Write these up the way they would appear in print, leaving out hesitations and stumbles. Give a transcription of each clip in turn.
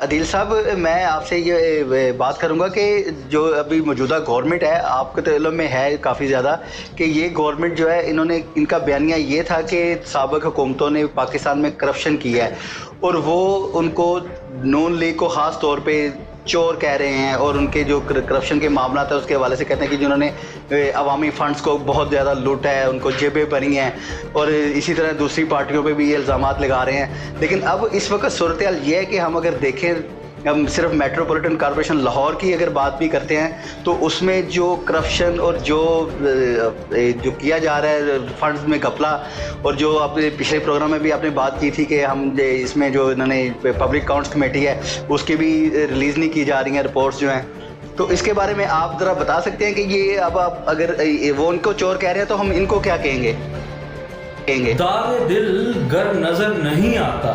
عدیل صاحب، میں آپ سے یہ بات کروں گا کہ جو ابھی موجودہ گورنمنٹ ہے، آپ کے تو علم میں ہے کافی زیادہ کہ یہ گورنمنٹ جو ہے ان کا بیانیہ یہ تھا کہ سابق حکومتوں نے پاکستان میں کرپشن کیا ہے، اور وہ ان کو نون لیگ کو خاص طور پہ چور کہہ رہے ہیں، اور ان کے جو کرپشن کے معاملات ہیں اس کے حوالے سے کہتے ہیں کہ جنہوں نے عوامی فنڈز کو بہت زیادہ لوٹا ہے، ان کو جیبیں بھری ہیں، اور اسی طرح دوسری پارٹیوں پہ بھی یہ الزامات لگا رہے ہیں۔ لیکن اب اس وقت صورتحال یہ ہے کہ ہم اگر دیکھیں، ہم صرف میٹروپولیٹن کارپوریشن لاہور کی اگر بات بھی کرتے ہیں تو اس میں جو کرپشن اور جو کیا جا رہا ہے فنڈز میں گھپلا، اور جو آپ نے پچھلے پروگرام میں بھی آپ نے بات کی تھی کہ ہم اس میں جو انہوں نے پبلک اکاؤنٹس کمیٹی ہے اس کی بھی ریلیز نہیں کی جا رہی ہیں رپورٹس جو ہیں، تو اس کے بارے میں آپ ذرا بتا سکتے ہیں کہ یہ اب آپ اگر وہ ان کو چور کہہ رہے ہیں تو ہم ان کو کیا کہیں گے؟ داغ دل گر نظر نہیں آتا،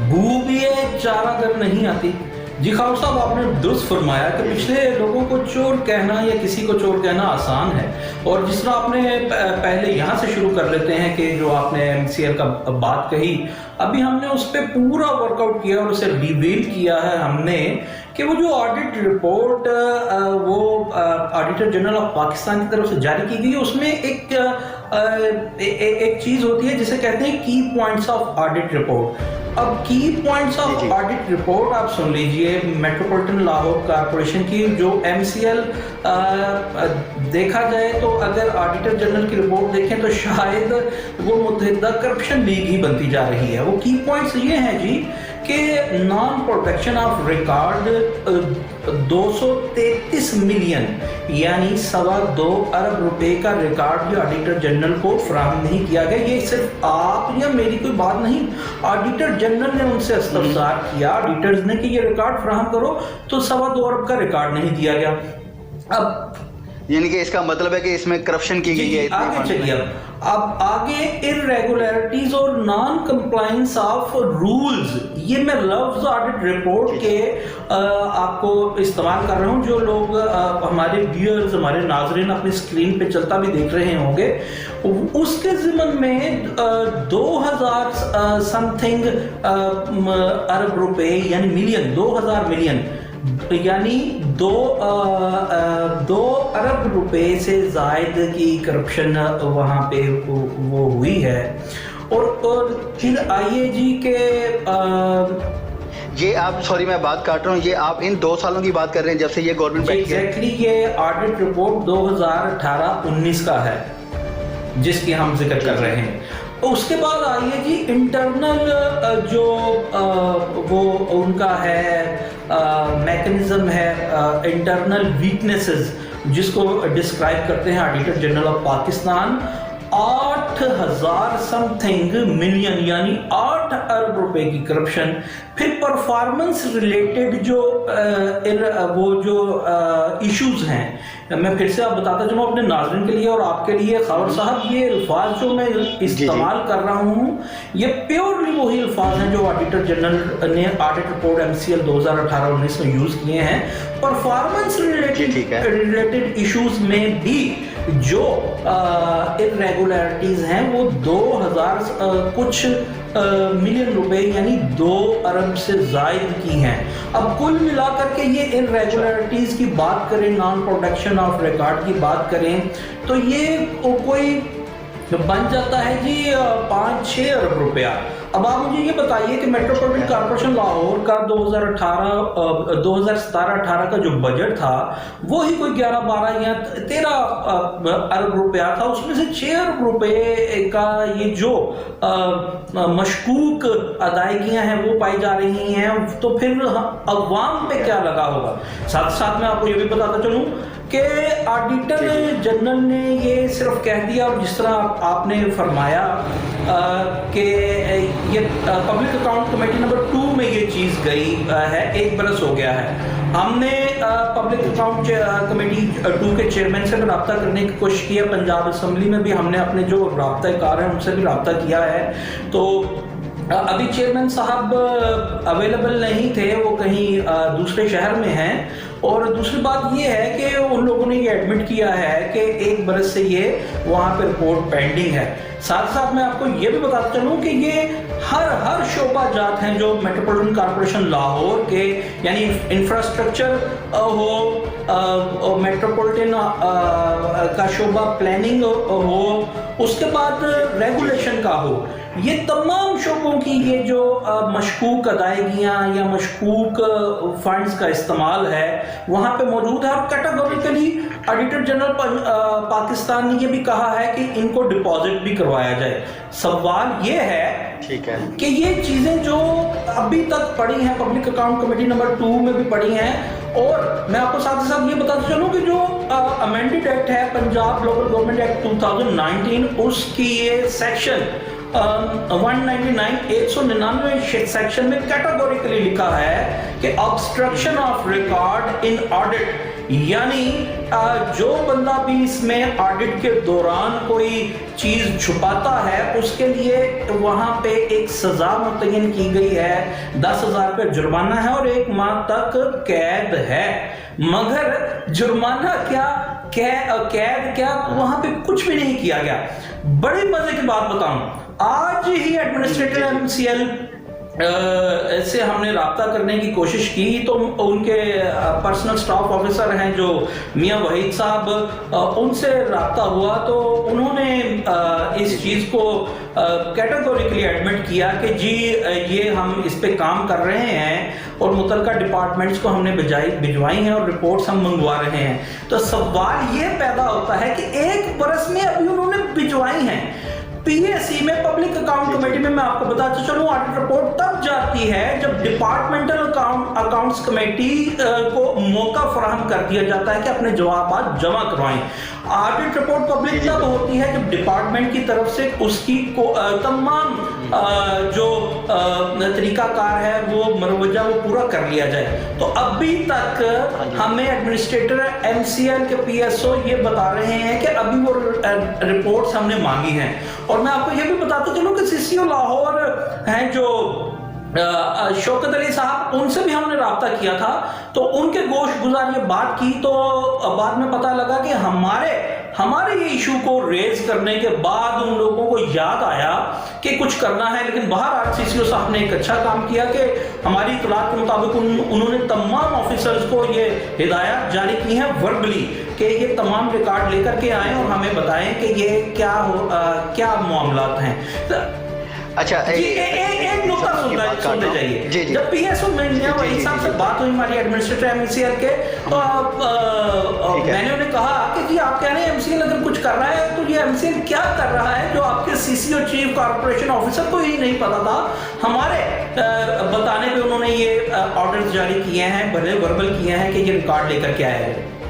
بو بھی ہے چارہ گر نہیں آتی۔ جی خاور صاحب، آپ نے درست فرمایا کہ پچھلے لوگوں کو چور کہنا یا کسی کو چور کہنا آسان ہے، اور جس طرح آپ نے پہلے یہاں سے شروع کر لیتے ہیں کہ جو آپ نے MCL کا بات کہی، ابھی ہم نے اس پہ پورا ورک آؤٹ کیا اور اسے ریویل کیا ہے ہم نے کہ وہ جو آڈٹ رپورٹ وہ آڈیٹر جنرل آف پاکستان کی طرف سے جاری کی گئی، اس میں ایک چیز ہوتی ہے جسے کہتے ہیں کی پوائنٹس آف آڈٹ رپورٹ۔ اب کی پوائنٹس آف آڈٹ رپورٹ آپ سن لیجئے، میٹروپولیٹن لاہور کارپوریشن کی جو MCL دیکھا جائے تو اگر آڈیٹر جنرل کی رپورٹ دیکھیں تو شاید وہ متحدہ کرپشن لیگ ہی بنتی جا رہی ہے۔ وہ کی پوائنٹس یہ ہیں جی کہ naan protection of record 233 million یعنی 2.25 ارب روپے کا ریکارڈ جو آڈیٹر جنرل کو فراہم نہیں کیا گیا۔ یہ صرف آپ یا میری کوئی بات نہیں، آڈیٹر جنرل نے ان سے استفسار کیا آڈیٹرز نے کہ یہ ریکارڈ فراہم کرو، تو 2.25 ارب کا ریکارڈ نہیں دیا گیا۔ اب یعنی کہ اس کا مطلب ہے کہ اس میں کرپشن کی گئی ہے۔ آگے چلیے، اب آگے irregularities اور نان کمپلائنس آف رولز، یہ میں لفظ آڈٹ رپورٹ کے آپ کو استعمال کر رہا ہوں، جو لوگ ہمارے ویئرز، ہمارے ناظرین اپنی اسکرین پہ چلتا بھی دیکھ رہے ہوں گے، اس کے ضمن میں 2000 سم تھنگ ارب روپے یعنی ملین، 2000 ملین یعنی 2 ارب روپے سے زائد کی کرپشن وہاں پہ وہ ہوئی ہے۔ اور پھر آئیے جی کہ یہ آپ، سوری میں بات کاٹ رہا ہوں، یہ آپ ان 2 سالوں کی بات کر رہے ہیں جب سے یہ گورنمنٹ بیٹھی ہے؟ ایگزیکٹلی، یہ آڈٹ رپورٹ 2018-19 کا ہے جس کی ہم ذکر کر رہے ہیں۔ اس کے بعد آئیے جی انٹرنل جو وہ ان کا ہے میکنزم ہے، انٹرنل ویکنیسز جس کو ڈسکرائب کرتے ہیں auditor general of Pakistan, 8000 some thing million یعنی 8 ارب روپے کی کرپشن۔ پھر پرفارمنس ریلیٹڈ جو وہ جو ایشوز ہیں، میں پھر سے آپ بتاتا چلوں اپنے ناظرین کے لیے اور آپ کے لیے خاور صاحب، یہ الفاظ جو میں استعمال کر رہا ہوں یہ پیورلی وہی الفاظ ہیں جو آڈیٹر جنرل نے آڈٹ رپورٹ MCL 2018-19 میں یوز کیے ہیں۔ پرفارمنس ریلیٹڈ ایشوز میں بھی جو irregularities ہیں وہ 2000 کچھ ملین روپے یعنی 2 ارب سے زائد کی ہیں۔ اب کل ملا کر کے یہ irregularities کی بات کریں، نان پروٹیکشن آف ریکارڈ کی بات کریں تو یہ کوئی بن جاتا ہے جی 5-6 ارب روپیہ۔ اب آپ مجھے یہ بتائیے کہ میٹروپولیٹن کارپوریشن لاہور کا 2017-18 کا جو بجٹ تھا وہی کوئی 11-12 یا 13 ارب روپیہ تھا، اس میں سے 6 ارب روپے کا یہ جو مشکوک ادائیگیاں ہیں وہ پائی جا رہی ہیں، تو پھر عوام پہ کیا لگا ہوگا؟ ساتھ ساتھ میں آپ کو یہ بھی بتاتا چلوں کہ آڈیٹر جنرل نے یہ صرف کہہ دیا، اور جس طرح آپ نے فرمایا کہ یہ پبلک اکاؤنٹ کمیٹی نمبر 2 میں یہ چیز گئی ہے، 1 برس ہو گیا ہے۔ ہم نے پبلک اکاؤنٹ کمیٹی 2 کے چیئرمین سے بھی رابطہ کرنے کی کوشش کی ہے، پنجاب اسمبلی میں بھی ہم نے اپنے جو رابطہ کار ہیں ان سے بھی رابطہ کیا ہے، تو ابھی چیئرمین صاحب اویلیبل نہیں تھے، وہ کہیں دوسرے شہر میں ہیں۔ اور دوسری بات یہ ہے کہ ان لوگوں نے یہ ایڈمٹ کیا ہے کہ 1 برس سے یہ وہاں پہ رپورٹ پینڈنگ ہے۔ ساتھ ساتھ میں آپ کو یہ بھی بتاتا چلوں کہ یہ ہر شعبہ جات ہیں جو میٹروپولیٹن کارپوریشن لاہور کے، یعنی انفراسٹرکچر ہو، میٹروپولیٹن کا شعبہ پلاننگ ہو، اس کے بعد ریگولیشن کا ہو، یہ تمام شعبوں کی یہ جو مشکوک ادائیگیاں یا مشکوک فنڈز کا استعمال ہے وہاں پہ موجود ہے. اور کیٹاگوریکلی آڈیٹر جنرل پاکستان نے یہ بھی کہا ہے کہ ان کو ڈپازٹ بھی کروایا جائے. سوال یہ ہے کہ یہ چیزیں جو ابھی تک پڑی ہیں پبلک اکاؤنٹ کمیٹی نمبر 2 میں بھی پڑی ہیں، اور میں آپ کو ساتھ ساتھ یہ بتاتا چلوں کہ جو امینڈڈ ایکٹ ہے پنجاب لوکل گورنمنٹ ایکٹ 2019، اس کی یہ سیکشن 199 سیکشن میں کیٹاگوریکلی لکھا ہے کہ obstruction of record in audit، یعنی جو بندہ بھی اس میں آڈٹ کے دوران کوئی چیز چھپاتا ہے اس کے لیے وہاں پہ ایک سزا متعین کی گئی ہے، 10,000 روپے جرمانہ ہے اور 1 ماہ تک قید ہے. مگر جرمانہ کیا، قید کیا، وہاں پہ کچھ بھی نہیں کیا گیا. بڑی مزے کی بات بتاؤں، آج ہی ایڈمنسٹریٹر MCL سے ہم نے رابطہ کرنے کی کوشش کی تو ان کے پرسنل سٹاف آفیسر ہیں جو میاں وحید صاحب، ان سے رابطہ ہوا تو انہوں نے اس چیز کو کیٹیگوریکلی ایڈمٹ کیا کہ جی یہ ہم اس پہ کام کر رہے ہیں اور متعلقہ ڈپارٹمنٹس کو ہم نے بھجوائی ہیں اور رپورٹس ہم منگوا رہے ہیں. تو سوال یہ پیدا ہوتا ہے کہ 1 برس میں ابھی انہوں نے بھجوائی ہیں. PAC میں پبلک اکاؤنٹ کمیٹی میں آپ کو بتاتا چلوں آڈٹ رپورٹ تب جاتی ہے جب ڈپارٹمنٹل اکاؤنٹس کمیٹی کو موقع فراہم کر دیا جاتا ہے کہ اپنے جوابات جمع کروائیں. آڈٹ رپورٹ پبلک تب ہوتی ہے جب ڈپارٹمنٹ کی طرف سے اس کی تمام جو طریقہ کار ہے وہ مروجہ وہ پورا کر لیا جائے. تو ابھی تک ہمیں ایڈمنسٹریٹر MCL کے PSO یہ بتا رہے ہیں کہ ابھی وہ رپورٹس ہم نے مانگی ہیں. اور میں آپ کو یہ بھی بتاتا چلوں کہ CCO لاہور ہیں جو شوکت علی صاحب، ان سے بھی ہم نے رابطہ کیا تھا تو ان کے گوش گزار یہ بات کی تو بعد میں پتہ لگا کہ ہمارے یہ ایشو کو ریز کرنے کے بعد ان لوگوں کو یاد آیا کہ کچھ کرنا ہے. لیکن بہرحال CCO صاحب نے ایک اچھا کام کیا کہ ہماری اطلاعات کے مطابق انہوں نے تمام آفیسرز کو یہ ہدایات جاری کی ہیں وربلی کہ یہ تمام ریکارڈ لے کر کے آئیں اور ہمیں بتائیں کہ یہ کیا معاملات ہیں. اچھا ایک نقطہ سننے چاہیے. جب PSO میں میاں وحید صاحب سے بات ہوئی ہماری ایڈمنسٹریٹر MCL کے تو میں نے انہیں کہا کہ جی آپ کہہ رہے ہیں MCL اگر کچھ کر رہا ہے تو یہ MCL کیا کر رہا ہے جو آپ کے CCO چیف کارپوریشن آفیسر کو ہی نہیں پتا تھا. ہمارے بتانے پہ انہوں نے یہ آرڈرز جاری کیے ہیں، بھلے وربل کیے ہیں کہ یہ ریکارڈ لے کر کے آئے.